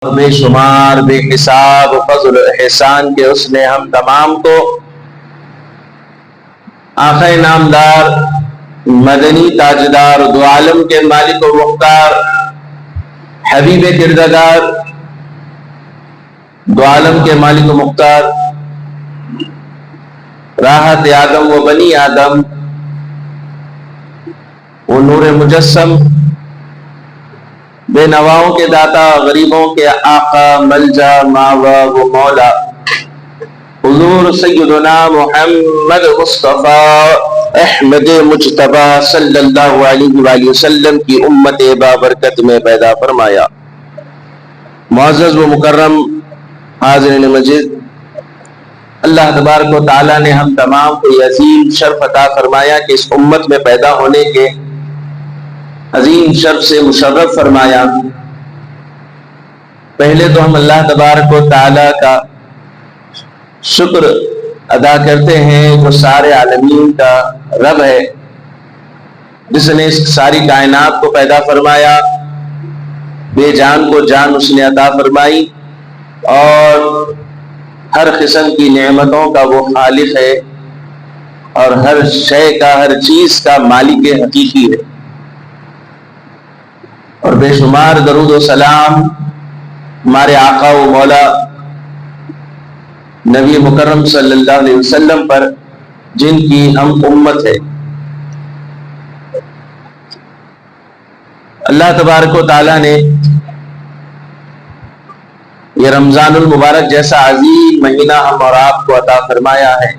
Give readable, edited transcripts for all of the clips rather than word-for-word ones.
بے شمار بے حساب فضل و احسان کے اس نے ہم تمام کو آقا نامدار مدنی تاجدار دو عالم کے مالک و مختار حبیب کردگار دو عالم کے مالک و مختار راحت آدم و بنی آدم وہ نور مجسم بے نواؤں کے داتا غریبوں کے آقا ملجا ماوا و مولا حضور سیدنا محمد مصطفیٰ احمد مجتبی صلی اللہ علیہ وآلہ وسلم کی امت بابرکت میں پیدا فرمایا۔ معزز و مکرم حاضرین مسجد، اللہ تبارک و تعالیٰ نے ہم تمام کو یہ عظیم شرف عطا فرمایا کہ اس امت میں پیدا ہونے کے عظیم شرف سے مشرف فرمایا۔ پہلے تو ہم اللہ تبارک و تعالیٰ کا شکر ادا کرتے ہیں، وہ سارے عالمین کا رب ہے جس نے اس ساری کائنات کو پیدا فرمایا، بے جان کو جان اس نے عطا فرمائی، اور ہر قسم کی نعمتوں کا وہ خالق ہے اور ہر شے کا ہر چیز کا مالک حقیقی ہے۔ اور بے شمار درود و سلام ہمارے آقا و مولا نبی مکرم صلی اللہ علیہ وسلم پر، جن کی ہم امت ہے۔ اللہ تبارک و تعالیٰ نے یہ رمضان المبارک جیسا عظیم مہینہ ہم اور آپ کو عطا فرمایا ہے،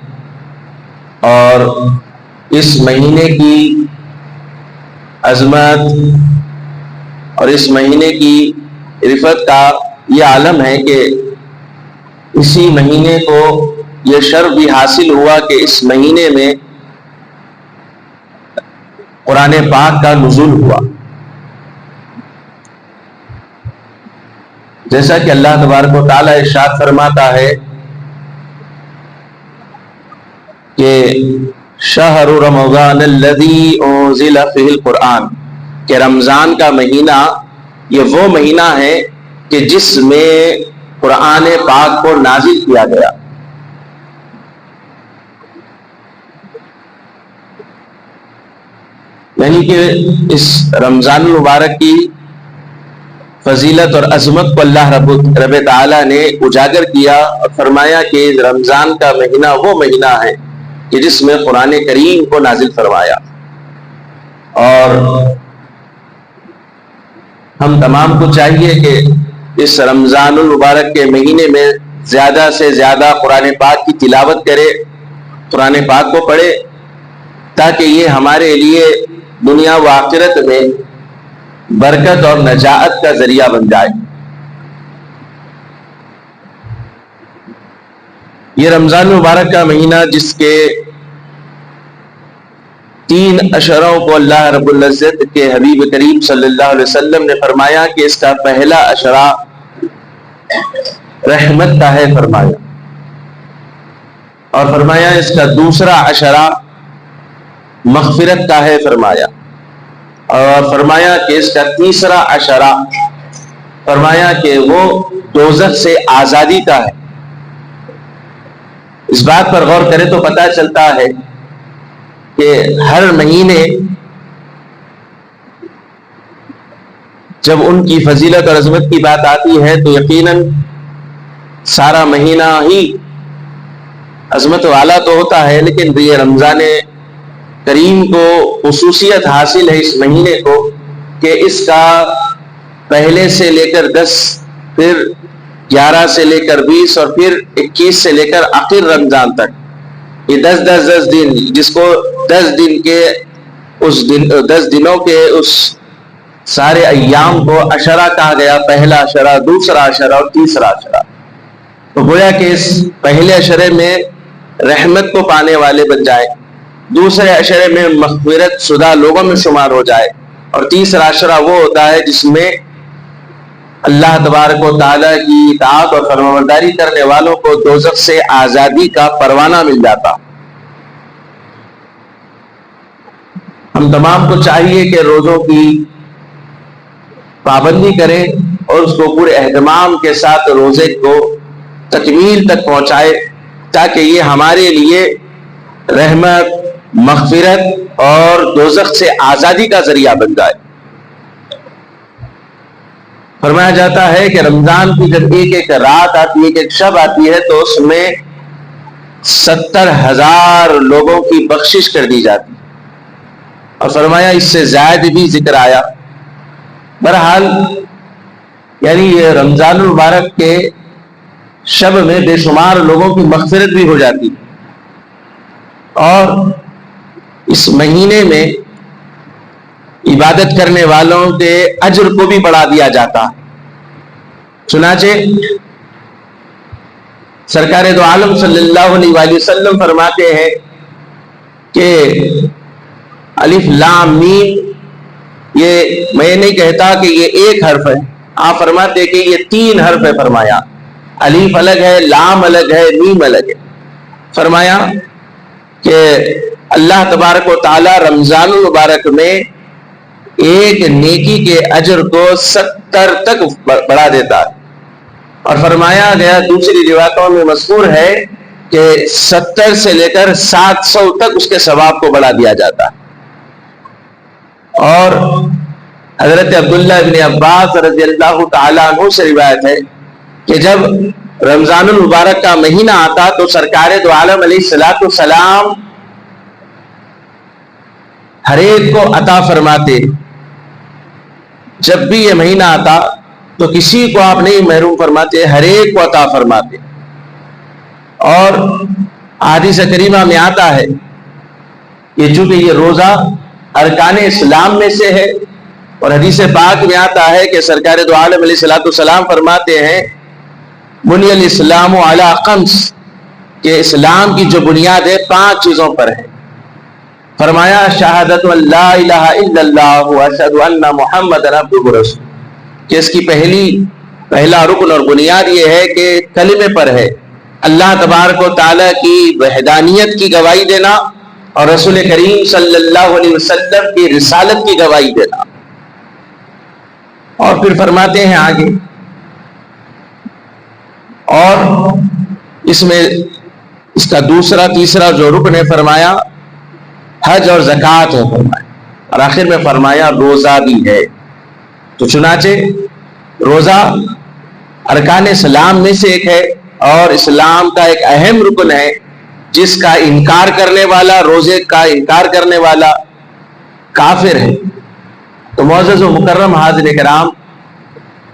اور اس مہینے کی عظمت اور اس مہینے کی رفعت کا یہ عالم ہے کہ اسی مہینے کو یہ شرف بھی حاصل ہوا کہ اس مہینے میں قرآن پاک کا نزول ہوا۔ جیسا کہ اللہ تبارک و تعالیٰ ارشاد فرماتا ہے کہ شہر رمضان الذی انزل فیہ القرآن، کہ رمضان کا مہینہ یہ وہ مہینہ ہے کہ جس میں قرآن پاک کو نازل کیا گیا۔ یعنی کہ اس رمضان المبارک کی فضیلت اور عظمت کو اللہ رب تعالیٰ نے اجاگر کیا اور فرمایا کہ رمضان کا مہینہ وہ مہینہ ہے کہ جس میں قرآن کریم کو نازل فرمایا۔ اور ہم تمام کو چاہیے کہ اس رمضان المبارک کے مہینے میں زیادہ سے زیادہ قرآن پاک کی تلاوت کرے، قرآن پاک کو پڑھے، تاکہ یہ ہمارے لیے دنیا و آخرت میں برکت اور نجات کا ذریعہ بن جائے۔ یہ رمضان المبارک کا مہینہ جس کے 3 اشروں کو اللہ رب العزت کے حبیب کریم صلی اللہ علیہ وسلم نے فرمایا کہ اس کا پہلا اشرہ رحمت کا ہے فرمایا، اور فرمایا اس کا دوسرا اشرہ مغفرت کا ہے فرمایا، اور فرمایا کہ اس کا تیسرا اشرہ فرمایا کہ وہ دوزخ سے آزادی کا ہے۔ اس بات پر غور کرے تو پتہ چلتا ہے کہ ہر مہینے جب ان کی فضیلت اور عظمت کی بات آتی ہے تو یقیناً سارا مہینہ ہی عظمت والا تو ہوتا ہے، لیکن یہ رمضان کریم کو خصوصیت حاصل ہے اس مہینے کو کہ اس کا پہلے سے لے کر 10، پھر 11 سے لے کر 20، اور پھر 21 سے لے کر آخر رمضان تک، یہ 10 دن، جس کو 10 دن کے اس 10 دنوں کے اس سارے ایام کو اشرہ کہا گیا، پہلا اشرہ، دوسرا اشرہ اور تیسرا اشرہ۔ تو گویا کہ اس پہلے اشرے میں رحمت کو پانے والے بن جائے، دوسرے اشرے میں مغفرت شدہ لوگوں میں شمار ہو جائے، اور تیسرا اشرہ وہ ہوتا ہے جس میں اللہ تبارک و تعالیٰ کی اطاعت اور فرمانبرداری کرنے والوں کو دوزخ سے آزادی کا پروانہ مل جاتا۔ ہم تمام کو چاہیے کہ روزوں کی پابندی کریں اور اس کو پورے اہتمام کے ساتھ روزے کو تکمیل تک پہنچائے، تاکہ یہ ہمارے لیے رحمت، مغفرت اور دوزخ سے آزادی کا ذریعہ بن جائے۔ فرمایا جاتا ہے کہ رمضان کی جب ایک ایک رات آتی ہے، ایک ایک شب آتی ہے، تو اس میں 70,000 لوگوں کی بخشش کر دی جاتی ہے، اور فرمایا اس سے زائد بھی ذکر آیا۔ بہرحال یعنی یہ رمضان المبارک کے شب میں بے شمار لوگوں کی مغفرت بھی ہو جاتی، اور اس مہینے میں عبادت کرنے والوں کے اجر کو بھی بڑھا دیا جاتا۔ چنانچہ سرکار دو عالم صلی اللہ علیہ وآلہ وسلم فرماتے ہیں کہ الف لام میم، یہ میں نہیں کہتا کہ یہ ایک حرف ہے، آپ فرماتے ہیں کہ یہ 3 حرف ہے۔ فرمایا الف الگ ہے، لام الگ ہے، میم الگ ہے۔ فرمایا کہ اللہ تبارک و تعالی رمضان المبارک میں ایک نیکی کے اجر کو 70 تک بڑھا دیتا ہے، اور فرمایا گیا دوسری روایتوں میں مذکور ہے کہ 70 سے لے کر 700 تک اس کے ثواب کو بڑھا دیا جاتا ہے۔ اور حضرت عبداللہ ابن عباس رضی اللہ تعالیٰ عنہ سے روایت ہے کہ جب رمضان المبارک کا مہینہ آتا تو سرکار دو عالم علیہ السلام ہر ایک کو عطا فرماتے۔ جب بھی یہ مہینہ آتا تو کسی کو آپ نہیں محروم فرماتے، ہر ایک کو عطا فرماتے۔ اور حدیث کریمہ میں آتا ہے کہ چونکہ یہ روزہ ارکان اسلام میں سے ہے، اور حدیث پاک میں آتا ہے کہ سرکار دو عالم علیہ السلام فرماتے ہیں بنی الاسلام علی خمس، کہ اسلام کی جو بنیاد ہے 5 چیزوں پر ہے۔ فرمایا شہادت ان لا الہ الا اللہ واشہد ان محمد عبدہ ورسولہ، کہ اس کی پہلا رکن اور بنیاد یہ ہے کہ کلمے پر ہے اللہ تبارک و تعالیٰ کی وحدانیت کی گواہی دینا، اور رسول کریم صلی اللہ علیہ وسلم کی رسالت کی گواہی دینا۔ اور پھر فرماتے ہیں آگے، اور اس میں اس کا تیسرا جو رکن ہے فرمایا حج اور زکوٰۃ ہے، فرمایا، اور آخر میں فرمایا روزہ بھی ہے۔ تو چنانچہ روزہ ارکان اسلام میں سے ایک ہے، اور اسلام کا ایک اہم رکن ہے، جس کا انکار کرنے والا، روزے کا انکار کرنے والا کافر ہے۔ تو معزز و مکرم حاضرین کرام،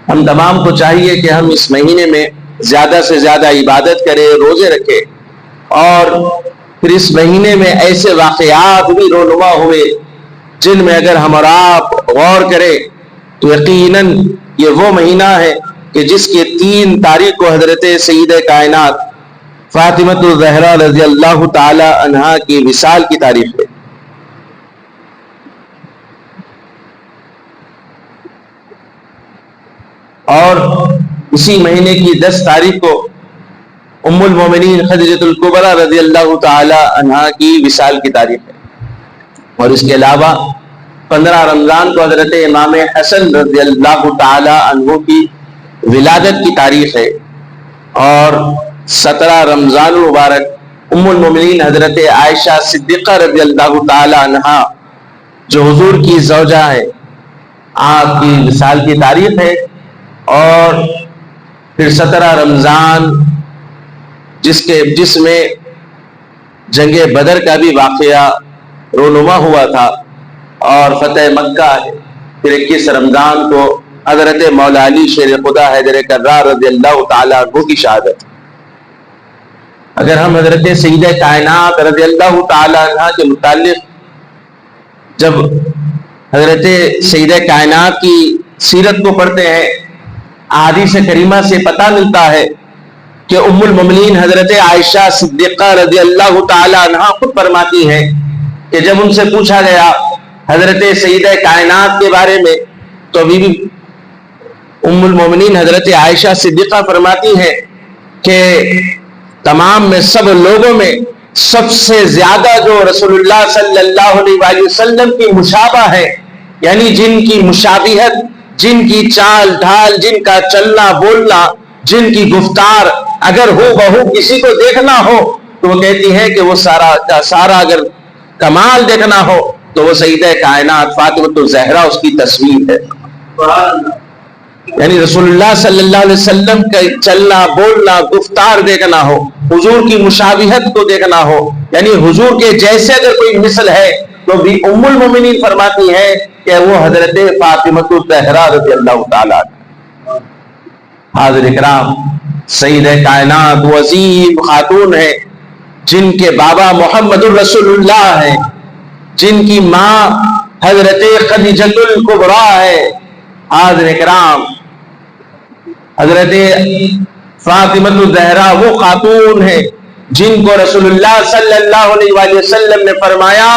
ہم تمام کو چاہیے کہ ہم اس مہینے میں زیادہ سے زیادہ عبادت کریں، روزے رکھیں، اور پھر اس مہینے میں ایسے واقعات بھی رونما ہوئے جن میں اگر ہم اور آپ غور کریں تو یقیناً یہ وہ مہینہ ہے کہ جس کے 3 تاریخ کو حضرت سید کائنات فاطمہ الزہرا رضی اللہ تعالی عنہا کی وصال کی تاریخ ہے۔ اور اسی مہینے کی 10 تاریخ کو ام المومنین خدیجہ الکبریٰ رضی اللہ تعالی عنہا کی وصال کی تاریخ ہے۔ اور اس کے علاوہ 15 رمضان کو حضرت امام حسن رضی اللہ تعالی عنہ کی ولادت کی تاریخ ہے، اور 17 رمضان مبارک ام المومنین حضرت عائشہ صدیقہ رضی اللہ تعالی عنہا جو حضور کی زوجہ ہے، آپ کی وصال کی تاریخ ہے۔ اور پھر 17 رمضان جس میں جنگ بدر کا بھی واقعہ رونما ہوا تھا اور فتح مکہ ہے۔ پھر 21 رمضان کو حضرت مولا علی شیر خدا حیدر کرار رضی اللہ تعالیٰ عنہ کی شہادت۔ اگر ہم حضرت سیدہ کائنات رضی اللہ تعالیٰ عنہ کے متعلق جب حضرت سیدہ کائنات کی سیرت کو پڑھتے ہیں، احادیث کریمہ سے پتہ ملتا ہے کہ ام المومنین حضرت عائشہ صدیقہ رضی اللہ تعالی عنہا خود فرماتی ہیں کہ جب ان سے پوچھا گیا حضرت سیدہ کائنات کے بارے میں تو بی بی ام المومنین حضرت عائشہ صدیقہ فرماتی ہیں کہ تمام میں سب لوگوں میں سب سے زیادہ جو رسول اللہ صلی اللہ علیہ وسلم کی مشابہ ہے، یعنی جن کی مشابہت جن کی چال ڈھال، جن کا چلنا بولنا، جن کی گفتار اگر ہو بہو کسی کو دیکھنا ہو تو وہ کہتی ہے کہ وہ سارا کا سارا اگر کمال دیکھنا ہو تو وہ سیدہ کائنات فاطمۃ الزہرا اس کی تصویر ہے. یعنی رسول اللہ صلی اللہ علیہ وسلم کا چلنا بولنا گفتار دیکھنا ہو، حضور کی مشابہت کو دیکھنا ہو، یعنی حضور کے جیسے اگر کوئی مثل ہے تو بھی ام المومنین فرماتی ہے کہ وہ حضرت فاطمۃ الزہرا رضی اللہ تعالیٰ. حاضر اکرام، سیدہ کائنات وہ عظیم خاتون ہے جن کے بابا محمد الرسول اللہ ہے، جن کی ماں حضرت خدیجۃ الکبریٰ ہے. حاضر اکرام، حضرت فاطمۃ الزہرا وہ خاتون ہے جن کو رسول اللہ صلی اللہ علیہ وآلہ وسلم نے فرمایا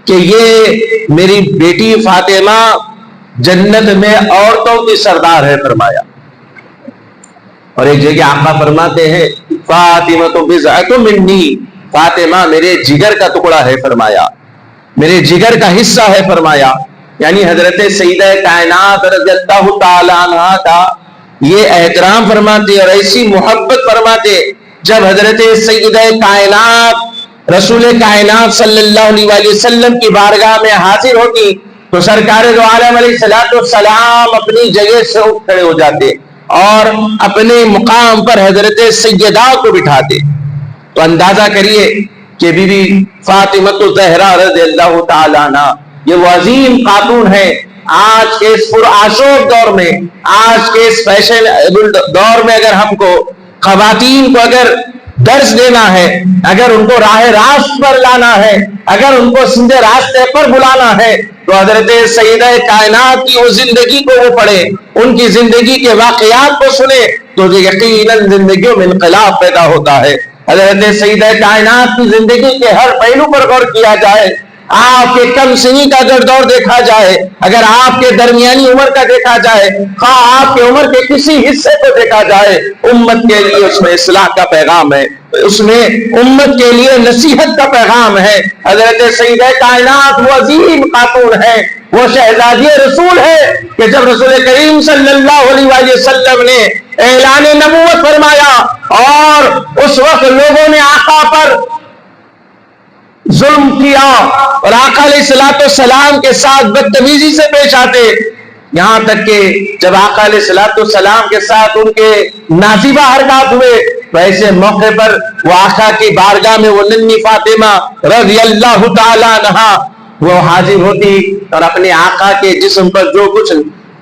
کہ یہ میری بیٹی فاطمہ جنت میں عورتوں کی سردار ہے فرمایا. اور ایک جگہ آقا فرماتے ہیں فاطمہ بضعۃ منی، فاطمہ میرے جگر کا ٹکڑا ہے فرمایا، میرے جگر کا حصہ ہے فرمایا. یعنی حضرت سیدہ کائنات رضی اللہ تعالی عنہا کا یہ احترام فرماتے اور ایسی محبت فرماتے. جب حضرت سیدہ کائنات رسول کائنات صلی اللہ علیہ وآلہ وسلم کی بارگاہ میں حاضر ہوتی تو سرکار دو عالم علیہ السلام اپنی جگہ سے اٹھ کھڑے ہو جاتے اور اپنے مقام پر حضرت سیدہ کو بٹھاتے. تو اندازہ کریے کہ بی بی فاطمۃ الزہرا رضی اللہ تعالیٰ عنہ یہ وہ عظیم خاتون ہے. آج کے اس پرآشوب دور میں، آج کے اس فیشن دور میں اگر ہم کو خواتین کو اگر درس دینا ہے، اگر ان کو راہ راست پر لانا ہے، اگر ان کو سیدھے راستے پر بلانا ہے تو حضرت سیدہ کائنات کی وہ زندگی کو وہ پڑھے، ان کی زندگی کے واقعات کو سنے تو یقیناً زندگیوں میں انقلاب پیدا ہوتا ہے. حضرت سیدہ کائنات کی زندگی کے ہر پہلو پر غور کیا جائے، آپ کے کم سنی کا اگر دور دیکھا جائے، اگر آپ کے درمیانی عمر کا دیکھا جائے، آپ کے عمر کے کسی حصے کو دیکھا جائے، امت کے لیے اس میں اصلاح کا پیغام ہے، اس میں امت کے لیے نصیحت کا پیغام ہے. حضرت سیدہ کائنات وہ عظیم خاتون ہے، وہ شہزادی رسول ہے کہ جب رسول کریم صلی اللہ علیہ وآلہ وسلم نے اعلان نبوت فرمایا اور اس وقت لوگوں نے آقا پر ظلم کیا اور آقا علیہ السلام کے ساتھ بدتمیزی سے پیش آتے، یہاں تک کہ جب آقا علیہ السلام کے ساتھ ان کے نازیبہ حرکات ہوئے تو ایسے موقع پر وہ آقا کی بارگاہ میں وہ ننھی فاطمہ رضی اللہ تعالیٰ عنہا وہ حاضر ہوتی اور اپنے آقا کے جسم پر جو کچھ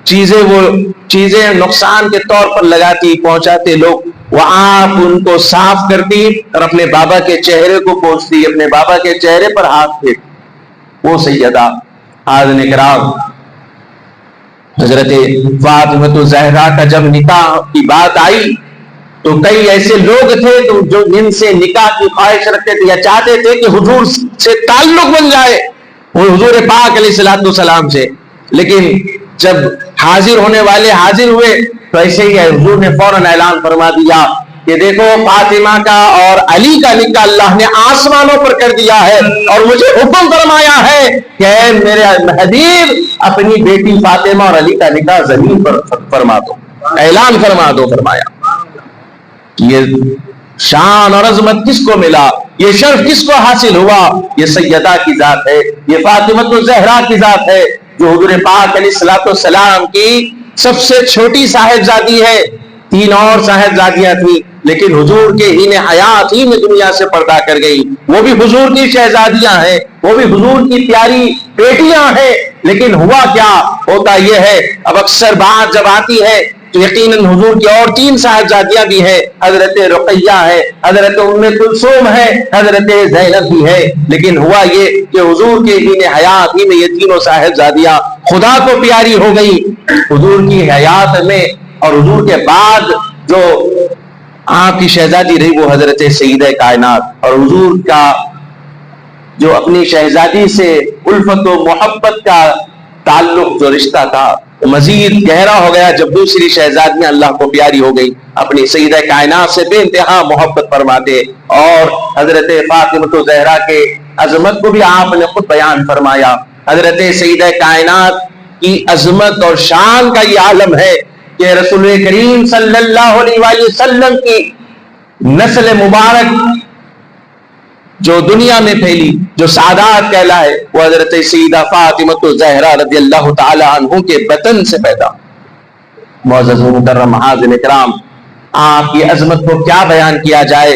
چیزیں نقصان کے طور پر لگاتی پہنچاتے لوگ، وہ آپ ان کو صاف کرتی اور اپنے بابا کے چہرے کو پوچھتی، اپنے بابا کے چہرے پر ہاتھ پھیرتی. وہ سیدہ. حاضرین اکرام، حضرت فاطمۃ الزہرا کا جب نکاح کی بات آئی تو کئی ایسے لوگ تھے جو جن سے نکاح کی خواہش رکھتے تھے یا چاہتے تھے کہ حضور سے تعلق بن جائے، وہ حضور پاک علیہ السلام سے. لیکن جب حاضر ہونے والے حاضر ہوئے تو ایسے ہی حضور نے فوراً اعلان فرما دیا کہ دیکھو فاطمہ کا اور علی کا نکاح اللہ نے آسمانوں پر کر دیا ہے اور مجھے حکم فرمایا ہے کہ اے میرے حبیب اپنی بیٹی فاطمہ اور علی کا نکاح زمین پر فرما دو، اعلان فرما دو. فرمایا یہ شان اور عظمت کس کو ملا، یہ شرف کس کو حاصل ہوا؟ یہ سیدہ کی ذات ہے، یہ فاطمۃ الزہرا کی ذات ہے جو حضور پاک علیہ السلام کی سب سے چھوٹی صاحبزادی ہے. 3 اور صاحبزادیاں تھیں لیکن حضور کے ہی نے حیات ہی میں دنیا سے پردہ کر گئی. وہ بھی حضور کی شہزادیاں ہیں، وہ بھی حضور کی پیاری بیٹیاں ہیں. لیکن ہوا کیا ہوتا یہ ہے، اب اکثر بات جب آتی ہے تو یقیناً حضور کی اور 3 صاحبزادیاں بھی ہیں، حضرت رقیہ ہے، حضرت ام کلثوم ہے، حضرت زینب بھی ہے. لیکن ہوا یہ کہ حضور کے دین حیات ہی میں یہ تینوں صاحبزادیاں خدا کو پیاری ہو گئی. حضور کی حیات میں اور حضور کے بعد جو آپ کی شہزادی رہی وہ حضرت سیدہ کائنات، اور حضور کا جو اپنی شہزادی سے الفت و محبت کا تعلق جو رشتہ تھا مزید گہرا ہو گیا جب دوسری شہزادیاں اللہ کو پیاری ہو گئی، اپنی سیدہ کائنات سے بے انتہا محبت فرماتے. اور حضرت فاطمۃ الزہرا کے عظمت کو بھی آپ نے خود بیان فرمایا. حضرت سیدہ کائنات کی عظمت اور شان کا یہ عالم ہے کہ رسول کریم صلی اللہ علیہ وآلہ وسلم کی نسل مبارک جو دنیا میں پھیلی، جو سعادات کہلائے، وہ حضرت سیدہ فاطمہ الزہرا رضی اللہ تعالی عنہ کے بطن سے پیدا۔ معزز محترم حاضرین اکرام، آپ کی عظمت کو کیا بیان کیا جائے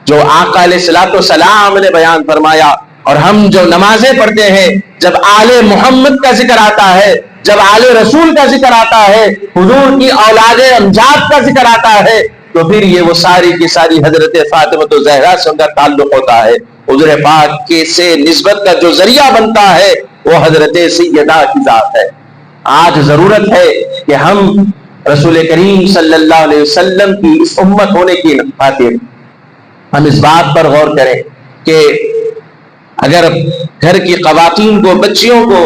جو آقا علیہ الصلوۃ والسلام نے بیان فرمایا۔ اور ہم جو نمازیں پڑھتے ہیں، جب آل محمد کا ذکر آتا ہے، جب آل رسول کا ذکر آتا ہے، حضور کی اولاد امجاد کا ذکر آتا ہے، تو پھر یہ وہ ساری کی ساری حضرت فاطمہ الزہرا سے ان کا تعلق ہوتا ہے۔ حضور پاک کے سے نسبت کا جو ذریعہ بنتا ہے وہ حضرت سیدہ کی ذات ہے۔ آج ضرورت ہے کہ ہم رسول کریم صلی اللہ علیہ وسلم کی اس امت ہونے کی خاطر ہم اس بات پر غور کریں کہ اگر گھر کی خواتین کو، بچیوں کو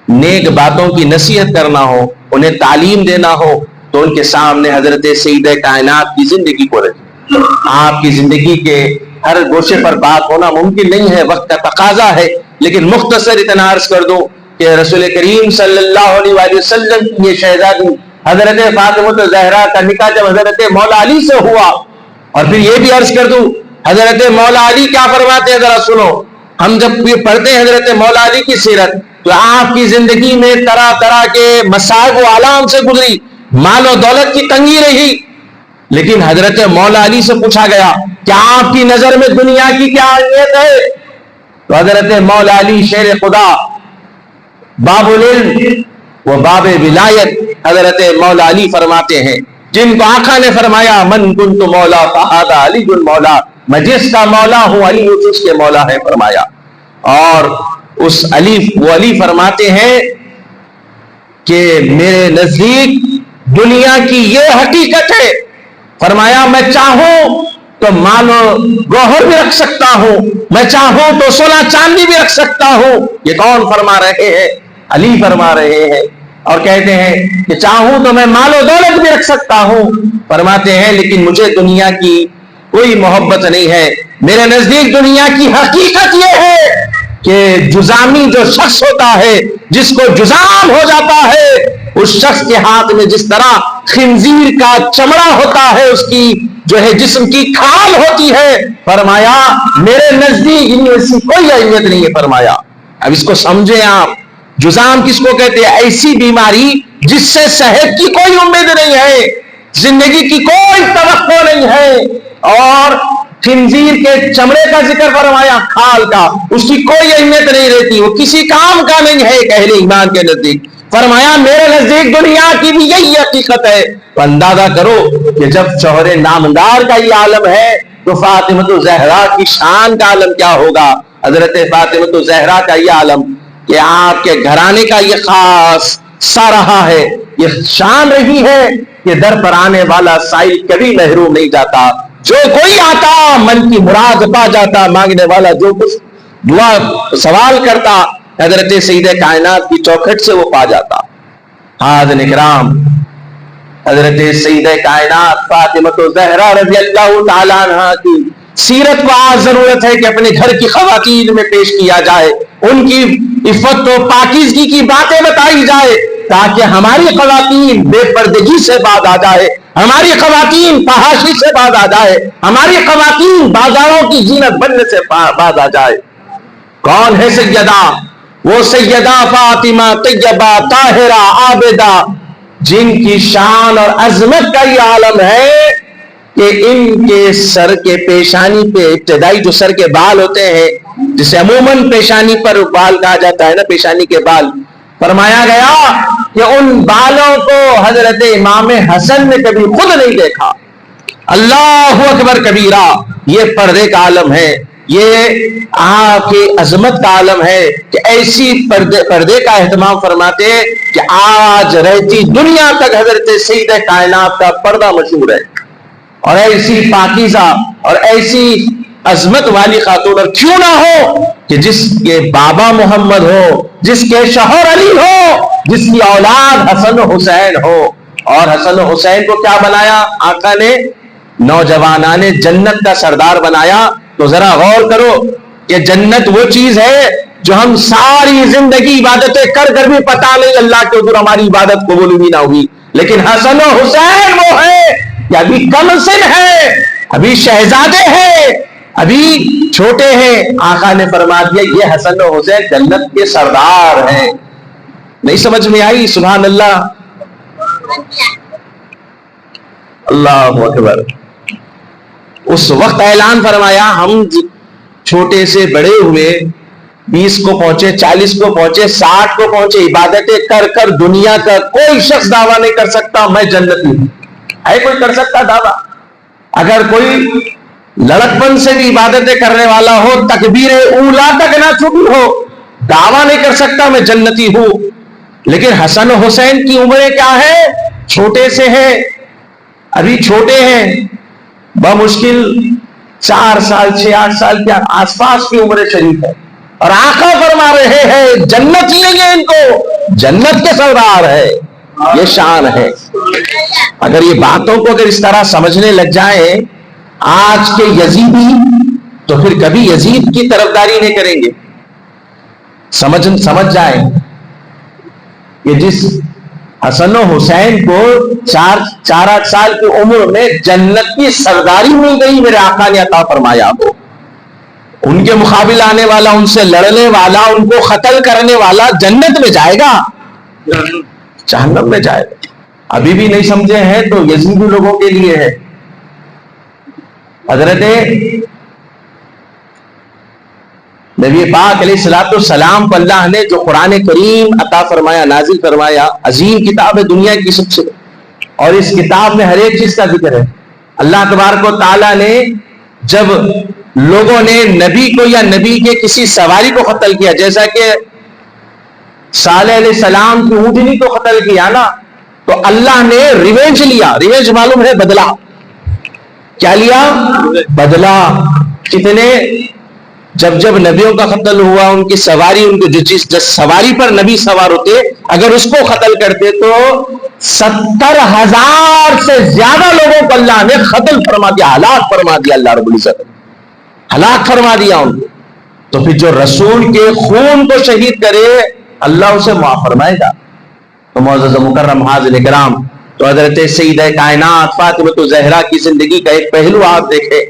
نیک باتوں کی نصیحت کرنا ہو، انہیں تعلیم دینا ہو، تو ان کے سامنے حضرت سیدہ کائنات کی زندگی کو رکھیں۔ آپ کی زندگی کے ہر گوشے پر بات ہونا ممکن نہیں ہے، وقت کا تقاضا ہے، لیکن مختصر اتنا عرض کر دوں کہ رسول کریم صلی اللہ علیہ وآلہ وسلم کی یہ شہزادی حضرت فاطمہ الزہرا کا نکاح جب حضرت مولا علی سے ہوا، اور پھر یہ بھی عرض کر دوں حضرت مولا علی کیا فرماتے ہیں ذرا سنو۔ ہم جب پڑھتے ہیں حضرت مولا علی کی سیرت تو آپ کی زندگی میں طرح طرح کے مصائب و آلام سے گزری، مال و دولت کی تنگی رہی، لیکن حضرت مولا علی سے پوچھا گیا کہ آپ کی نظر میں دنیا کی کیا اہمیت ہے؟ تو حضرت مولا علی شیر خدا، باب العلم و باب ولایت، حضرت مولا علی فرماتے ہیں جن کو آقا نے فرمایا من کنت مولا فہذا علی المولا، میں جس کا مولا ہوں علی اس کے مولا ہے فرمایا۔ اور اس علی، وہ علی فرماتے ہیں کہ میرے نزدیک دنیا کی یہ حقیقت ہے، فرمایا میں چاہوں تو مال و گوہر بھی رکھ سکتا ہوں، میں چاہوں تو سونا چاندی بھی رکھ سکتا ہوں۔ یہ کون فرما رہے ہیں؟ علی فرما رہے ہیں، اور کہتے ہیں کہ چاہوں تو میں مال و دولت بھی رکھ سکتا ہوں، فرماتے ہیں لیکن مجھے دنیا کی کوئی محبت نہیں ہے۔ میرے نزدیک دنیا کی حقیقت یہ ہے کہ جزامی جو شخص ہوتا ہے، جس کو جزام ہو جاتا ہے، اس شخص کے ہاتھ میں جس طرح خنزیر کا چمڑا ہوتا ہے، اس کی جو ہے جسم کی کھال ہوتی ہے، فرمایا میرے نزدیک ان میں ایسی کوئی اہمیت نہیں ہے فرمایا۔ اب اس کو سمجھیں آپ، جزام کس کو کہتے ہیں؟ ایسی بیماری جس سے صحت کی کوئی امید نہیں ہے، زندگی کی کوئی توقع نہیں ہے، اور خنزیر کے چمڑے کا ذکر فرمایا، کھال کا، اس کی کوئی اہمیت نہیں رہتی، وہ کسی کام کا نہیں ہے ایک اہل ایمان کے نزدیک۔ فرمایا میرے نزدیک دنیا کی بھی یہی حقیقت ہے۔ تو اندازہ کرو کہ جب شوہر نامدار کا یہ عالم ہے تو فاطمہ الزہرا کی شان کا عالم کیا ہوگا؟ حضرت فاطمہ الزہرا کا یہ عالم کہ آپ کے گھرانے کا یہ خاص سا رہا ہے، یہ شان رہی ہے کہ در پر آنے والا سائل کبھی محروم نہیں جاتا، جو کوئی آتا من کی مراد پا جاتا، مانگنے والا جو کچھ دعا سوال کرتا حضرت سیدہ کائنات کی چوکھٹ سے وہ پا جاتا۔ حاضرین اکرام، حضرت سیدہ کائنات فاطمہ الزہرا رضی اللہ تعالیٰ عنہ کی سیرت کو آج ضرورت ہے کہ اپنے گھر کی خواتین میں پیش کیا جائے، ان کی عفت و پاکیزگی کی باتیں بتائی جائے، تاکہ ہماری خواتین بے پردگی سے باز آ جائے، ہماری خواتین فحاشی سے باز آ جائے، ہماری خواتین بازاروں کی زینت بننے سے باز آ جائے۔ کون ہے سیدہ؟ وہ سیدہ فاطمہ طیبہ طاہرہ عابدہ، جن کی شان اور عظمت کا یہ عالم ہے کہ ان کے سر کے پیشانی پہ ابتدائی جو سر کے بال ہوتے ہیں، جسے عموماً پیشانی پر بال کہا جاتا ہے نا، پیشانی کے بال، فرمایا گیا کہ ان بالوں کو حضرت امام حسن نے کبھی خود نہیں دیکھا۔ اللہ اکبر کبیرہ، یہ پردے کا عالم ہے، یہ آپ کی عظمت کا عالم ہے کہ ایسی پردے کا اہتمام فرماتے ہیں کہ آج رہتی دنیا تک حضرت سیدہ کائنات کا پردہ مشہور ہے، اور ایسی پاکیزہ اور ایسی عظمت والی خاتون، اور کیوں نہ ہو کہ جس کے بابا محمد ہو، جس کے شوہر علی ہو، جس کی اولاد حسن و حسین ہو۔ اور حسن و حسین کو کیا بنایا آقا نے؟ نوجوانان جنت کا سردار بنایا۔ تو ذرا غور کرو کہ جنت وہ چیز ہے جو ہم ساری زندگی عبادتیں کر کر بھی پتا نہیں اللہ کے حضور ہماری عبادت قبول بھی نہ ہوئی، لیکن حسن و حسین وہ ہے کہ ابھی کم سن ہے، ابھی شہزادے ہیں، ابھی چھوٹے ہیں، آقا نے فرما دیا یہ حسن و حسین جنت کے سردار ہیں۔ نہیں سمجھ میں آئی؟ سبحان اللہ، اللہ اکبر۔ اس وقت اعلان فرمایا ہم چھوٹے سے بڑے ہوئے، 20 کو پہنچے، 40 کو پہنچے، 60 کو پہنچے، عبادتیں کر کر دنیا کا کوئی شخص دعویٰ نہیں کر سکتا میں جنتی ہوں۔ ہے کوئی کر سکتا دعویٰ؟ اگر کوئی لڑکپن سے بھی عبادتیں کرنے والا ہو، تکبیر اولا تک نہ چھوٹی ہو، دعویٰ نہیں کر سکتا میں جنتی ہوں۔ لیکن حسن و حسین کی عمریں کیا ہے؟ چھوٹے سے ہیں، ابھی چھوٹے ہیں، بمشکل 4 سال 6-8 سال کے آس پاس کی عمر شریف ہے، اور آقا فرما رہے ہیں جنت لیں گے ان کو، جنت کے سردار ہے، یہ شان ہے۔ اگر یہ باتوں کو اگر اس طرح سمجھنے لگ جائیں آج کے یزیدی، تو پھر کبھی یزید کی طرفداری نہیں کریں گے۔ سمجھ جائیں کہ جس حسن و حسین کو 4-8 سال کی عمر میں جنت کی سرداری مل گئی، میرے آقا نے عطا فرمایا وہ، ان کے مقابل آنے والا، ان سے لڑنے والا، ان کو قتل کرنے والا جنت میں جائے گا، جہنم میں جائے گا۔ ابھی بھی نہیں سمجھے ہیں تو یزیدی لوگوں کے لیے ہے۔ حضرت نبی پاک علیہ الصلوۃ والسلام کو اللہ نے جو قرآن کریم عطا فرمایا، نازل فرمایا، عظیم کتاب ہے دنیا کی سب سے، اور اس کتاب میں ہر ایک چیز کا ذکر ہے۔ اللہ تبارک و تعالیٰ نے جب لوگوں نے نبی کو یا نبی کے کسی سواری کو قتل کیا، جیسا کہ صالح علیہ السلام کی اونٹنی کو قتل کیا نا، تو اللہ نے ریونج لیا۔ ریونج معلوم ہے؟ بدلہ۔ کیا لیا؟ بدلہ۔ کتنے؟ جب نبیوں کا قتل ہوا، ان کی سواری، ان کو جس سواری پر نبی سوار ہوتے، اگر اس کو قتل کرتے تو 70,000 سے زیادہ لوگوں کو اللہ نے قتل فرما دیا، ہلاک فرما دیا، اللہ رب العزت ہلاک فرما دیا ان کو۔ تو پھر جو رسول کے خون کو شہید کرے اللہ اسے معاف فرمائے گا۔ تو معزز مکرم حاضرین کرام، تو حضرت سیدہ کائنات فاطمہ الزہرا کی زندگی کا ایک پہلو آپ دیکھیں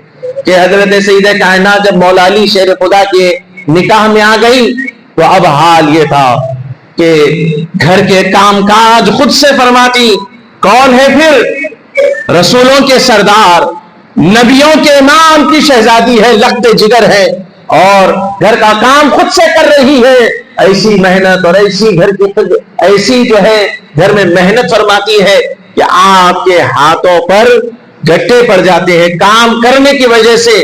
کہ حضرت سیدہ کائنات جب مولا علی شیر خدا کے نکاح میں آ گئی تو اب حال یہ تھا کہ گھر کے کام کاج خود سے فرماتی۔ کون ہے پھر؟ رسولوں کے سردار، نبیوں کے امام کی شہزادی ہے، لخت جگر ہے، اور گھر کا کام خود سے کر رہی ہے۔ ایسی محنت اور ایسی جو ہے گھر میں محنت فرماتی ہے کہ آپ کے ہاتھوں پر گٹے پڑ جاتے ہیں کام کرنے کی وجہ سے۔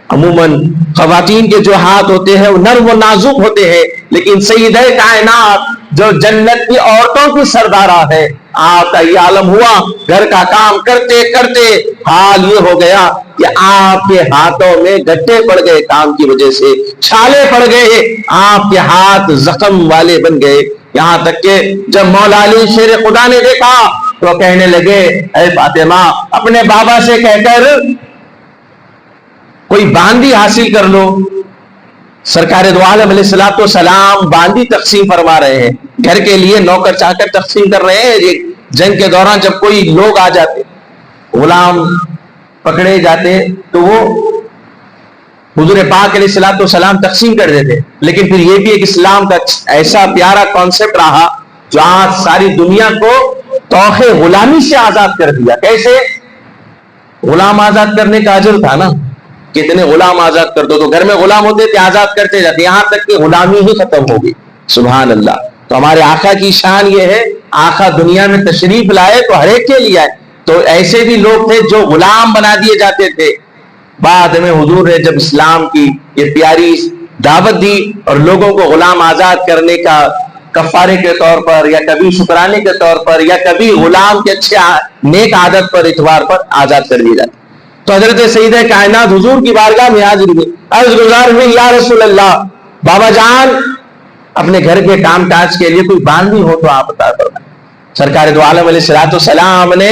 عموماً خواتین کے جو ہاتھ ہوتے ہیں وہ نرم و نازک ہوتے ہیں، لیکن سیدہ کائنات جو جنت کی عورتوں کی سردارہ ہے، آپ کا یہ عالم ہوا گھر کا کام کرتے کرتے حال یہ ہو گیا کہ آپ کے ہاتھوں میں گٹے پڑ گئے، کام کی وجہ سے چھالے پڑ گئے، آپ کے ہاتھ زخم والے بن گئے۔ یہاں تک کہ جب مولا علی شیر خدا نے دیکھا تو کہنے لگے اے فاطمہ اپنے بابا سے کہہ کر کوئی باندی حاصل کر لو۔ سرکار دو عالم علیہ الصلوۃ والسلام باندی تقسیم فرما رہے ہیں، گھر کے لیے نوکر چاکر تقسیم کر رہے ہیں۔ جنگ کے دوران جب کوئی لوگ آ جاتے، غلام پکڑے جاتے تو وہ حضور پاک علیہ الصلوۃ والسلام تقسیم کر دیتے۔ لیکن پھر یہ بھی ایک اسلام کا ایسا پیارا کانسیپٹ رہا جو آج ساری دنیا کو توخ غلامی سے آزاد کر دیا۔ کیسے؟ غلام آزاد کرنے کا اجر تھا نا، کتنے غلام آزاد کر دو، تو گھر میں غلام ہوتے تھے آزاد کرتے جاتے، یہاں تک کہ غلامی ہی ختم ہوگی۔ سبحان اللہ۔ تو ہمارے آقا کی شان یہ ہے، آقا دنیا میں تشریف لائے تو ہر ایک کے لیے آئے۔ تو ایسے بھی لوگ تھے جو غلام بنا دیے جاتے تھے، بعد میں حضور نے جب اسلام کی یہ پیاری دعوت دی اور لوگوں کو غلام آزاد کرنے کا کفارے کے طور پر یا کبھی شکرانے کے طور پر یا کبھی غلام کے اچھے نیک عادت پر اعتبار پر آزاد کر دیے جاتے، تو حضرت سیدہ کائنات حضور کی بارگاہ میں حاضر ہوئی، عرض گزار ہوئی یا رسول اللہ بابا جان اپنے گھر کے کام کاج کے لیے کوئی باندھی ہو تو آپ عطا فرمائیں۔ سرکار دو عالم علیہ الصلوۃ والسلام نے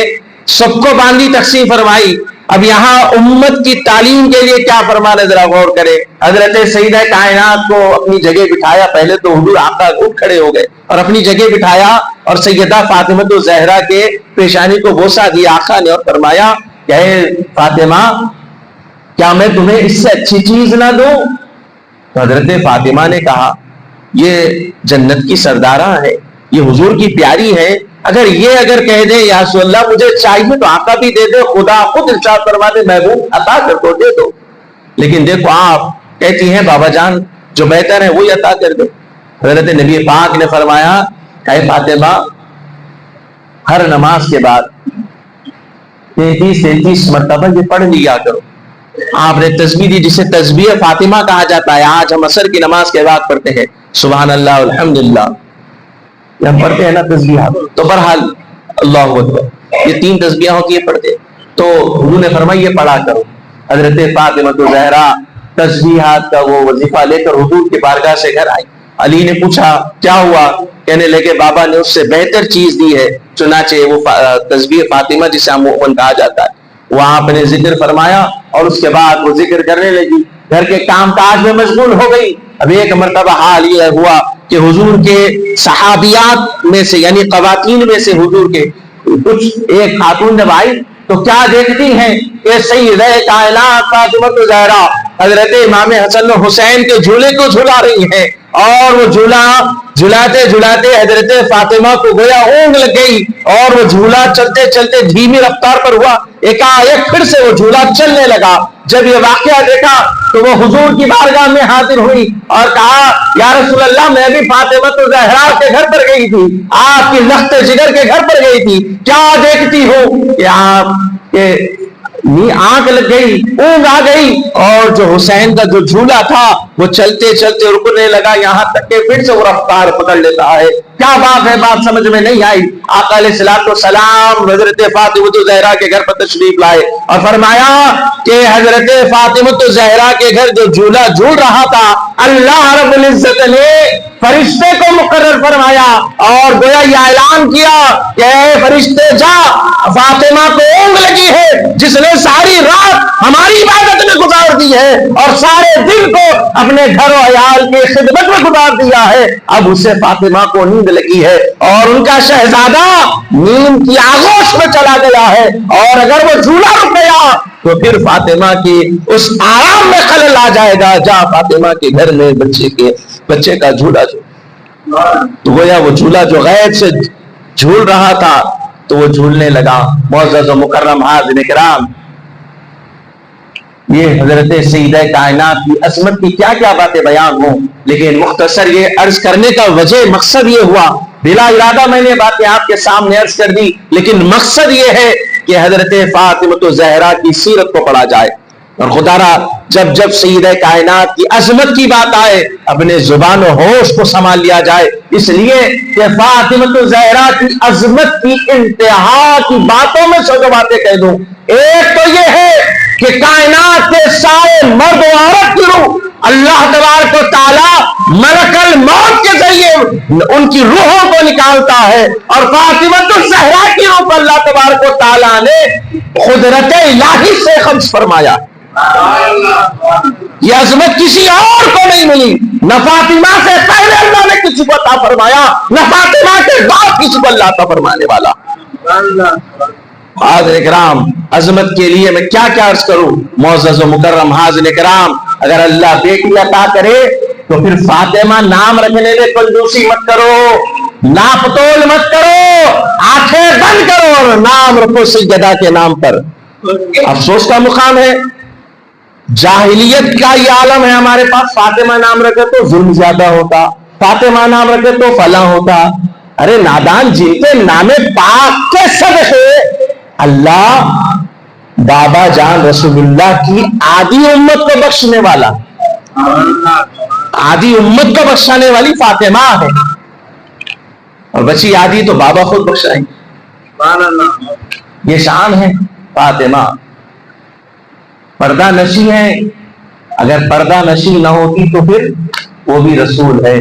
سب کو باندھی تقسیم فرمائی، اب یہاں امت کی تعلیم کے لیے کیا فرمانا ذرا غور کرے. حضرت سیدہ کائنات کو اپنی جگہ بٹھایا. پہلے تو حضور آقا اٹھ کھڑے ہو گئے اور اپنی جگہ بٹھایا اور سیدہ فاطمہ الزہرا کے پیشانی کو بوسہ دیا آقا نے اور فرمایا کہ اے فاطمہ کیا میں تمہیں اس سے اچھی چیز نہ دوں؟ تو حضرت فاطمہ نے کہا یہ جنت کی سردارہ ہے, یہ حضور کی پیاری ہے, اگر کہہ دے یا رسول اللہ مجھے چاہیے تو آقا بھی دے دے, خدا خود ارشاد فرما دے محبوب عطا کر دو, دے دو. لیکن دیکھو آپ کہتی ہیں بابا جان جو بہتر ہے وہی عطا کر دے. حضرت نبی پاک نے فرمایا اے فاطمہ ہر نماز کے بعد 33 مرتبہ یہ پڑھ لیا کرو. آپ نے تسبیح دی جسے تسبیح فاطمہ کہا جاتا ہے. آج ہم عصر کی نماز کے بعد پڑھتے ہیں سبحان اللہ الحمدللہ, یہ ہم پڑھتے ہیں نا تسبیحات. تو بہرحال اللہ اکبر یہ 3 تسبیحیں ہوتی ہیں پڑھتے. تو حضور نے فرمایا یہ پڑھا کرو. حضرت فاطمہ الزہرا تسبیحات کا وہ وظیفہ لے کر حضور کی بارگاہ سے گھر آئی. علی نے پوچھا کیا ہوا؟ کہنے لگے بابا نے اس سے بہتر چیز دی ہے. چنانچہ وہ تسبیح فاطمہ جسے عموماً کہا جاتا ہے وہاں آپ نے ذکر فرمایا اور اس کے بعد وہ ذکر کرنے لگی, گھر کے کام کاج میں مشغول ہو گئی. اب ایک مرتبہ حال یہ ہوا کہ حضور کے صحابیات میں سے یعنی خواتین میں سے حضور کے کچھ ایک خاتون جب آئی تو کیا دیکھتی ہیں کہ سیدہ کائنات فاطمہ الزہرا حضرت امام حسن و حسین کے جھولے کو جھلا رہی ہیں اور وہ جھولا جھلاتے جھلاتے حضرت فاطمہ کو گویا اونگ لگ گئی اور وہ جھولا چلتے چلتے دھیمی رفتار پر ہوا. ایک پھر سے وہ جھولا چلنے لگا. جب یہ واقعہ دیکھا تو وہ حضور کی بارگاہ میں حاضر ہوئی اور کہا یا رسول اللہ میں بھی فاطمہ الزہرا کے گھر پر گئی تھی, آپ کی لخت جگر کے گھر پر گئی تھی, کیا دیکھتی ہو کہ آپ کے آنکھ لگ گئی, اونگ آ گئی اور جو حسین کا جو جھولا تھا وہ چلتے چلتے رکنے لگا یہاں تک کہ پھر سے وہ رفتار پکڑ لیتا ہے. کیا بات ہے, بات سمجھ میں نہیں آئی. آقا علیہ السلام حضرت فاطمہ الزہرا کے گھر پر تشریف لائے اور فرمایا کہ حضرت فاطمہ الزہرا کے گھر جو جھولا جھول رہا تھا اللہ رب العزت نے فرشتے کو مقرر فرمایا اور گویا یہ اعلان کیا کہ اے فرشتے جا, فاطمہ کو اونگ لگی ہے جس نے ساری رات ہماری عبادت میں گزار دی ہے اور سارے دن کو اپنے گھر و عیال کی خدمت میں گزار دیا ہے, اب اسے فاطمہ کو نیند لگی ہے اور ان کا شہزادہ نیند کی آغوش میں چلا گیا ہے اور اگر وہ جھولا رک گیا تو پھر فاطمہ کی اس آرام میں خلل آ جائے گا. جا فاطمہ کے گھر میں بچے کا جھولا تو گویا وہ جھولا جو غیب سے جھول رہا تھا تو وہ جھولنے لگا. معزز و مکرم حاضرین کرام, یہ حضرت سیدہ کائنات کی عظمت کی کیا کیا باتیں بیان ہوں, لیکن مختصر یہ عرض کرنے کا وجہ مقصد یہ ہوا, بلا ارادہ میں نے باتیں آپ کے سامنے عرض کر دی, لیکن مقصد یہ ہے کہ حضرت فاطمہ الزہرا کی سیرت کو پڑھا جائے اور خدا را جب جب سیدہ کائنات کی عظمت کی بات آئے اپنے زبان و ہوش کو سنبھال لیا جائے, اس لیے کہ فاطمہ الزہرا کی عظمت کی انتہا کی باتوں میں سے جو باتیں کہہ دوں, ایک تو یہ ہے کہ کائنات کے سارے مرد و عورت کی روح اللہ تبارک و تعالی ملک الموت کے ذریعے ان کی روحوں کو نکالتا ہے اور فاطمہ الزہرا کی روح پر اللہ تبارک و تعالی نے قدرت الہی سے خمس فرمایا. یہ عظمت کسی اور کو نہیں ملی, نہ فاطمہ سے پہلے اللہ نے کسی کو عطا فرمایا, نہ فاطمہ کے بعد کسی کو اللہ عطا فرمانے والا. حاضرین کرام, عظمت کے لیے میں کیا کیا عرض کروں. معزز و مکرم حاضرین کرام, اگر اللہ بیٹی عطا کرے تو پھر فاطمہ نام رکھنے میں کنجوسی مت کرو, ناپتول مت کرو, آنکھیں بند کرو اور نام رکھو سیدہ کے نام پر. افسوس کا مقام ہے, جاہلیت کا یہ عالم ہے ہمارے پاس. فاطمہ نام رکھے تو ظلم زیادہ ہوتا, فاطمہ نام رکھے تو فلاں ہوتا. ارے نادان, جن کے نام پاک کے صدقے اللہ بابا جان رسول اللہ کی آدھی امت کو بخشنے والا, آدھی امت کو بخشانے والی فاطمہ ہے, اور بچی آدھی تو بابا خود بخشائیں گے. یہ شان ہے فاطمہ. پردہ نشی ہے, اگر پردہ نشی نہ ہوتی تو پھر وہ بھی رسول ہے,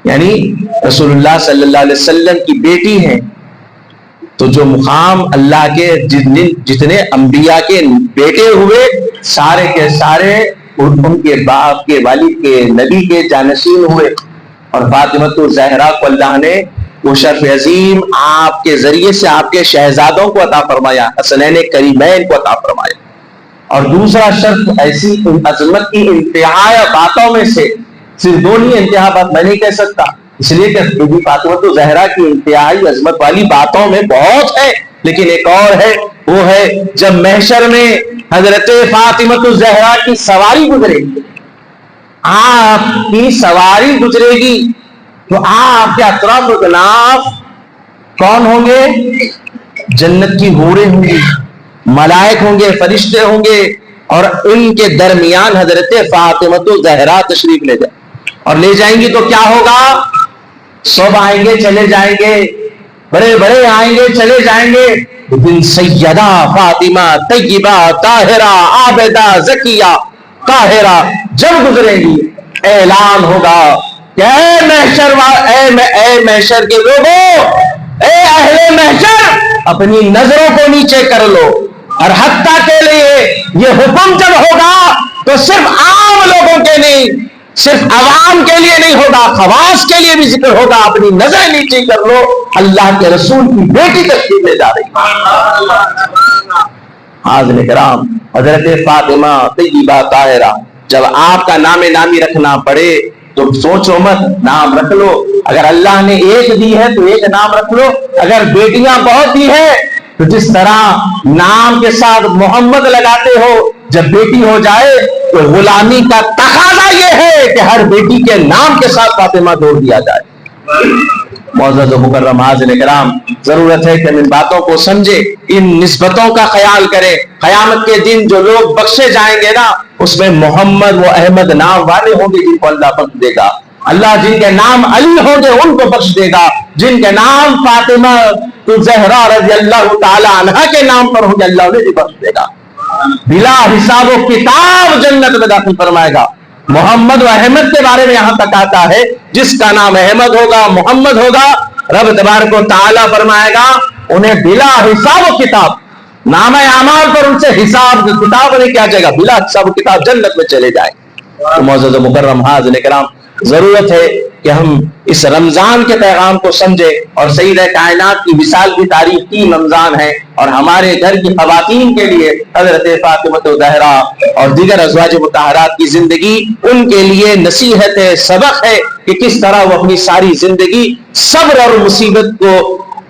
یعنی رسول اللہ صلی اللہ علیہ وسلم کی بیٹی ہے تو جو مقام اللہ کے جتنے انبیاء کے بیٹے ہوئے سارے کے سارے ان کے باپ کے والد کے نبی کے جانشین ہوئے، اور فاطمۃ الزہرا کو اللہ نے وہ شرف عظیم آپ کے ذریعے سے آپ کے شہزادوں کو عطا فرمایا، حسنین کریمین کو عطا فرمایا۔ اور دوسرا شرف ایسی عظمت کی انتہا باتوں میں سے صرف دو نہیں، انتہا بات میں نہیں کہہ سکتا، اس لیے کہ بی بی فاطمۃ الزہرا کی انتہائی عظمت والی باتوں میں بہت ہے، لیکن ایک اور ہے، وہ ہے جب محشر میں حضرت فاطمۃ الزہرا کی سواری گزرے گی، آپ کی سواری گزرے گی، تو آپ کے اطراف و اکناف کون ہوں گے؟ جنت کی حوریں ہوں گی، ملائک ہوں گے، فرشتے ہوں گے، اور ان کے درمیان حضرت فاطمۃ الزہرا تشریف لے جائیں، اور لے جائیں گی تو کیا ہوگا؟ سب آئیں گے چلے جائیں گے، بڑے بڑے آئیں گے چلے جائیں گے، لیکن سیدہ فاطمہ طیبہ طاہرہ عابدہ زکیہ طاہرہ جب گزریں گی، اعلان ہوگا کہ اے محشر کے لوگوں، اے اہل محشر، اپنی نظروں کو نیچے کر لو، اور حتیٰ کے لیے یہ حکم جب ہوگا تو صرف عام لوگوں کے نہیں، صرف عوام کے لیے نہیں ہوگا، خواص کے لیے بھی ذکر ہوگا، اپنی نظر نیچے کر لو، اللہ کے رسول کی بیٹی تشریف لے جا رہی۔ حاضرین کرام، حضرت فاطمہ طیبہ طاہرہ، جب آپ کا نام نامی رکھنا پڑے تو سوچو مت، نام رکھ لو، اگر اللہ نے ایک دی ہے تو ایک نام رکھ لو، اگر بیٹیاں بہت دی ہے تو جس طرح نام کے ساتھ محمد لگاتے ہو، جب بیٹی ہو جائے تو غلامی کا تقاضا یہ ہے کہ ہر بیٹی کے نام کے ساتھ فاطمہ جوڑ دیا جائے۔ معزز و مکرم حاضرین کرام، ضرورت ہے کہ ہم ان باتوں کو سمجھے، ان نسبتوں کا خیال کریں۔ قیامت کے دن جو لوگ بخشے جائیں گے نا، اس میں محمد و احمد نام والے ہوں گے جن کو اللہ بخش دے گا، اللہ جن کے نام علی ہوں گے ان کو بخش دے گا، جن کے نام فاطمہ الزہرا رضی اللہ تعالی عنہا کے نام پر ہوں گے اللہ انہیں بھی بخش دے گا، بلا حساب و کتاب جنت میں داخل فرمائے گا۔ محمد و احمد کے بارے میں یہاں تک آتا ہے، جس کا نام احمد ہوگا، محمد ہوگا، رب تبارک و تعالی فرمائے گا انہیں بلا حساب و کتاب، نام اعمال پر ان سے حساب کتاب نہیں کیا جائے گا، بلا حساب و کتاب جنت میں چلے جائیں۔ تو معزز و مکرم حاضرین کرام، ضرورت ہے کہ ہم اس رمضان کے پیغام کو سمجھیں، اور سیدہ کائنات کی وصال کی تاریخ 3 رمضان ہے، اور ہمارے گھر کی خواتین کے لیے حضرت فاطمہ الزہرا اور دیگر ازواج مطہرات کی زندگی ان کے لیے نصیحت ہے، سبق ہے کہ کس طرح وہ اپنی ساری زندگی صبر اور مصیبت کو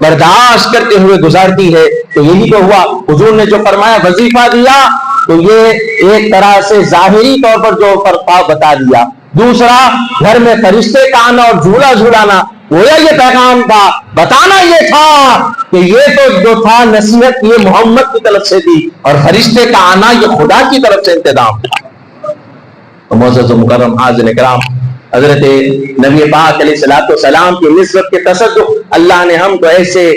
برداشت کرتے ہوئے گزارتی ہے۔ تو یہی تو ہوا، حضور نے جو فرمایا وظیفہ دیا تو یہ ایک طرح سے ظاہری طور پر جو فرقہ بتا دیا، دوسرا گھر میں فرشتے کا آنا اور جھولا جھولانا، گویا یہ پیغام تھا، بتانا یہ تھا کہ یہ تو جو تھا نصیحت یہ محمد کی طرف سے تھی، اور فرشتے کا آنا یہ خدا کی طرف سے انتظام تھا۔ تو معزز و مکرم حاضرین کرام، حضرت نبی پاک علیہ السلام کی نسبت کے تصدق اللہ نے ہم کو ایسے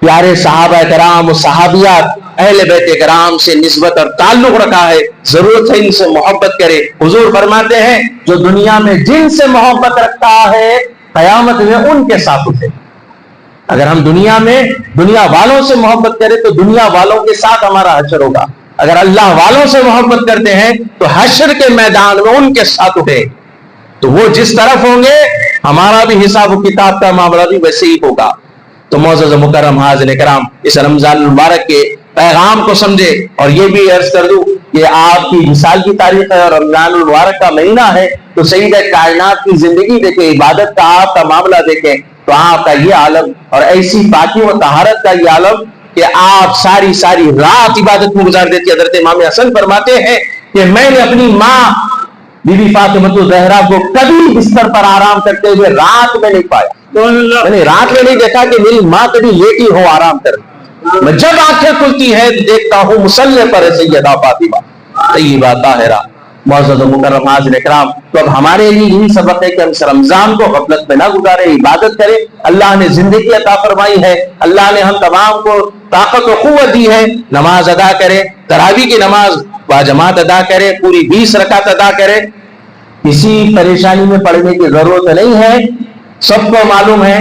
پیارے صحابہ کرام و صحابیات اہل بیت کرام سے نسبت اور تعلق رکھا ہے، ضرورت ہے ان سے محبت کرے۔ حضور فرماتے ہیں جو دنیا میں جن سے محبت رکھتا ہے قیامت میں ان کے ساتھ اٹھے۔ اگر ہم دنیا میں دنیا والوں سے محبت کریں تو دنیا والوں کے ساتھ ہمارا حشر ہوگا، اگر اللہ والوں سے محبت کرتے ہیں تو حشر کے میدان میں ان کے ساتھ اٹھے، تو وہ جس طرف ہوں گے ہمارا بھی حساب و کتاب کا معاملہ بھی ویسے ہی ہوگا۔ تو معزز و مکرم حاضرین کرام، اس رمضان المبارک کے پیغام کو سمجھے، اور یہ بھی عرض کر دوں کہ آپ کی وصال کی تاریخ ہے اور رمضان المبارک کا مہینہ ہے، تو سیدہ کائنات کی زندگی دیکھیں، عبادت کا آپ کا معاملہ دیکھیں، تو آپ کا یہ عالم اور ایسی پاکی و طہارت کا یہ عالم کہ آپ ساری رات عبادت میں گزار دیتی۔ حضرت امام حسن فرماتے ہیں کہ میں نے اپنی ماں بی بی فاطمہ الزہرا کو کبھی بستر پر آرام کرتے ہوئے رات میں نہیں پایا، میں نے رات میں نہیں دیکھا کہ میری ماں کبھی لیٹی ہو آرام کر، میں جب آنکھیں کھلتی ہے دیکھتا ہوں مصلی پر ہے سیدہ فاطمہ طیبہ طاہرہ۔ معزز و مکرم حاضرین کرام، تو اب ہمارے لیے یہی سبق ہے کہ ہم اس رمضان کو غفلت میں نہ گزارے، عبادت کریں۔ اللہ نے زندگی عطا فرمائی ہے، اللہ نے ہم تمام کو طاقت و قوت دی ہے، نماز ادا کریں، تراویح کی نماز باجماعت ادا کریں، پوری 20 رکعت ادا کریں، کسی پریشانی میں پڑنے کی ضرورت نہیں ہے۔ سب کو معلوم ہے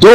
2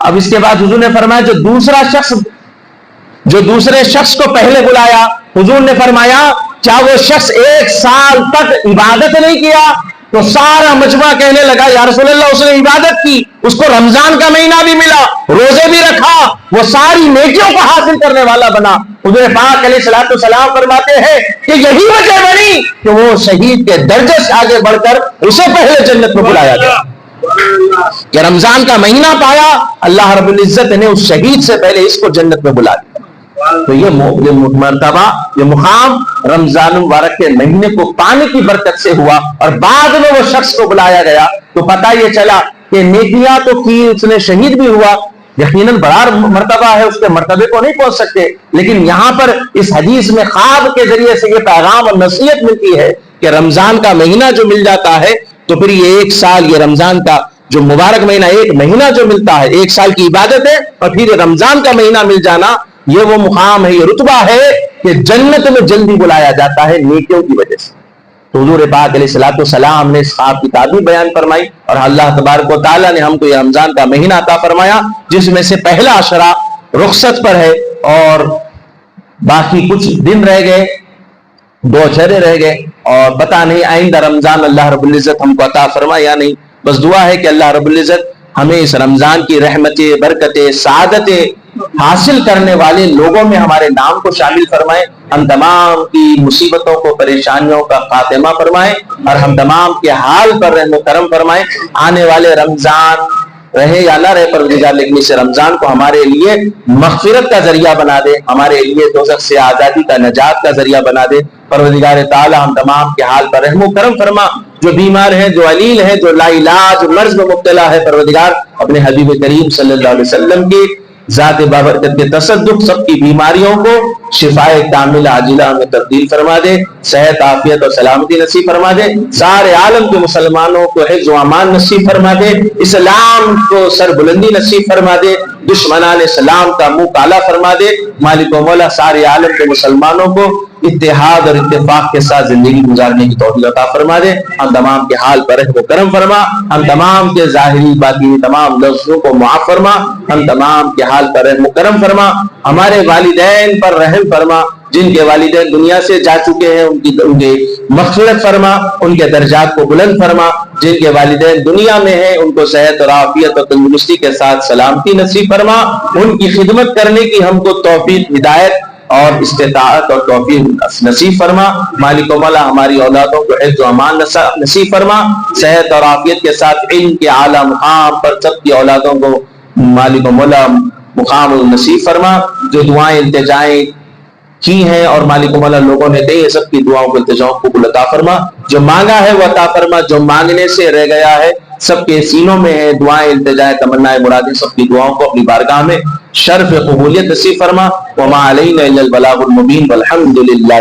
اب اس کے بعد حضور نے فرمایا جو دوسرے شخص کو پہلے بلایا، حضور نے فرمایا کیا وہ شخص 1 سال تک عبادت نہیں کیا؟ تو سارا مجمع کہنے لگا یا رسول اللہ اس نے عبادت کی، اس کو رمضان کا مہینہ بھی ملا، روزے بھی رکھا، وہ ساری نیکیوں کو حاصل کرنے والا بنا۔ حضور پاک علیہ الصلوۃ والسلام فرماتے ہیں کہ یہی وجہ بنی کہ وہ شہید کے درجے سے آگے بڑھ کر اسے پہلے جنت میں بلایا گیا کہ رمضان کا مہینہ پایا، اللہ رب العزت نے اس شہید سے پہلے اس کو جنت میں بلا دیا۔ تو یہ مرتبہ، یہ مقام رمضان المبارک کے مہینے کو پانے کی برکت سے ہوا، اور بعد میں وہ شخص کو بلایا گیا تو پتہ یہ چلا کہ نیکیاں تو کی، اس نے شہید بھی ہوا، یقیناً بڑا مرتبہ ہے، اس کے مرتبے کو نہیں پہنچ سکتے، لیکن یہاں پر اس حدیث میں خواب کے ذریعے سے یہ پیغام اور نصیحت ملتی ہے کہ رمضان کا مہینہ جو مل جاتا ہے تو پھر یہ 1 سال، یہ رمضان کا جو مبارک مہینہ 1 مہینہ جو ملتا ہے، 1 سال کی عبادت ہے، اور پھر یہ رمضان کا مہینہ مل جانا، یہ وہ مقام ہے، یہ رتبہ ہے کہ جنت میں جلدی بلایا جاتا ہے نیکیوں کی وجہ سے۔ تو حضور پاک علیہ الصلوۃ والسلام نے اس خواب کی تعبیر بیان فرمائی، اور اللہ تبارک و تعالیٰ نے ہم کو یہ رمضان کا مہینہ عطا فرمایا جس میں سے پہلا عشرہ رخصت پر ہے، اور باقی کچھ دن رہ گئے، 2 عشرے رہ گئے، اور پتہ نہیں آئندہ رمضان اللہ رب العزت ہم کو عطا فرمائے یا نہیں۔ بس دعا ہے کہ اللہ رب العزت ہمیں اس رمضان کی رحمتیں، برکتیں، سعادتیں حاصل کرنے والے لوگوں میں ہمارے نام کو شامل فرمائے، ہم تمام کی مصیبتوں کو، پریشانیوں کا خاتمہ فرمائے، اور ہم تمام کے حال پر رحم و کرم فرمائے۔ آنے والے رمضان رہے یا نہ رہے پروردگار، لیکن اس رمضان کو ہمارے لیے مغفرت کا ذریعہ بنا دے، ہمارے لیے دوزخ سے آزادی کا، نجات کا ذریعہ بنا دے۔ پروردگار تعالی ہم تمام کے حال پر رحم و کرم فرما، جو بیمار ہیں، جو علیل ہیں، جو لا علاج مرض میں مبتلا ہے، پروردگار اپنے حبیب کریم صلی اللہ علیہ وسلم کی ذات بابرکت کے تصدق سب کی بیماریوں کو شفاء کامل عاجلہ میں تبدیل فرما دے، صحت، عافیت اور سلامتی نصیب فرما دے، سارے عالم کے مسلمانوں کو حفظ و امان نصیب فرما دے، اسلام کو سر بلندی نصیب فرما دے، دشمنان اسلام کا منہ کالا فرما دے۔ مالک و مولا سارے عالم کے مسلمانوں کو اتحاد اور اتفاق کے ساتھ زندگی گزارنے کی توفیق عطا فرما دے۔ ہم تمام کے حال پر رحم و کرم فرما، ہم تمام کے ظاہری باطنی تمام لفظوں کو معاف فرما، ہم تمام کے حال پر رحم و کرم فرما، ہمارے والدین پر رحم فرما، جن کے والدین دنیا سے جا چکے ہیں ان کی مغفرت فرما، ان کے درجات کو بلند فرما، جن کے والدین دنیا میں ہیں ان کو صحت اور عافیت اور تندرستی کے ساتھ سلامتی نصیب فرما، ان کی خدمت کرنے کی ہم کو توفیق، ہدایت اور استطاعت اور توفیق نصیب فرما۔ مالک و مولا ہماری اولادوں کو حفظ و امان نصیب فرما، صحت اور عافیت کے ساتھ علم کے اعلیٰ مقام پر سب کی اولادوں کو مالک و مولا مقام نصیب فرما۔ جو دعائیں التجائیں کی ہیں اور مالک و مولا لوگوں نے دی، سب کی دعاؤں کو التجاؤں کو قبول عطا فرما، جو مانگا ہے وہ عطا فرما، جو مانگنے سے رہ گیا ہے سب کے سینوں میں ہے دعائیں التجائیں تمنائیں مرادیں، سب کی دعاؤں کو اپنی بارگاہ میں شرف قبولیت نصیب فرما۔ وما علینا الا البلاغ المبین والحمد للہ۔